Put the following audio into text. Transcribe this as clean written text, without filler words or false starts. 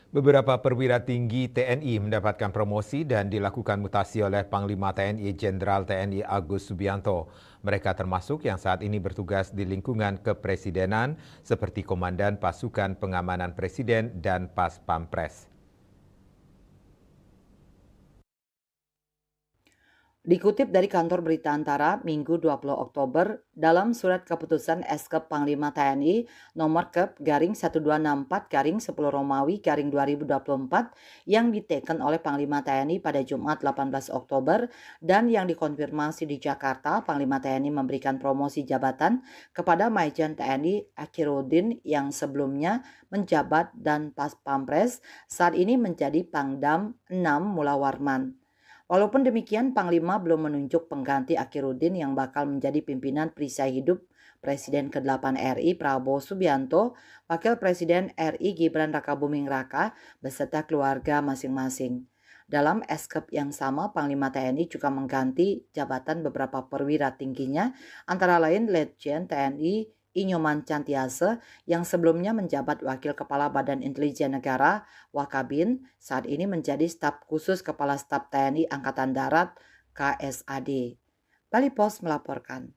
Beberapa perwira tinggi TNI mendapatkan promosi dan dilakukan mutasi oleh Panglima TNI Jenderal TNI Agus Subianto. Mereka termasuk yang saat ini bertugas di lingkungan kepresidenan seperti Komandan Pasukan Pengamanan Presiden dan Pas Pampres. Dikutip dari kantor berita Antara, Minggu 20 Oktober, dalam surat keputusan Eskep Panglima TNI nomor Kep-1264-10 Romawi 2024 yang diteken oleh Panglima TNI pada Jumat 18 Oktober dan yang dikonfirmasi di Jakarta, Panglima TNI memberikan promosi jabatan kepada Majen TNI Akhiruddin yang sebelumnya menjabat dan Pas Pampres, saat ini menjadi Pangdam 6 Mula Warman. Walaupun demikian, Panglima belum menunjuk pengganti Akhiruddin yang bakal menjadi pimpinan perisai hidup Presiden ke-8 RI Prabowo Subianto, Wakil Presiden RI Gibran Rakabuming Raka, beserta keluarga masing-masing. Dalam eskep yang sama, Panglima TNI juga mengganti jabatan beberapa perwira tingginya, antara lain Letjen TNI Inyoman Cantiase yang sebelumnya menjabat Wakil Kepala Badan Intelijen Negara Wakabin, saat ini menjadi Staf Khusus Kepala Staf TNI Angkatan Darat KSAD. Bali Pos melaporkan.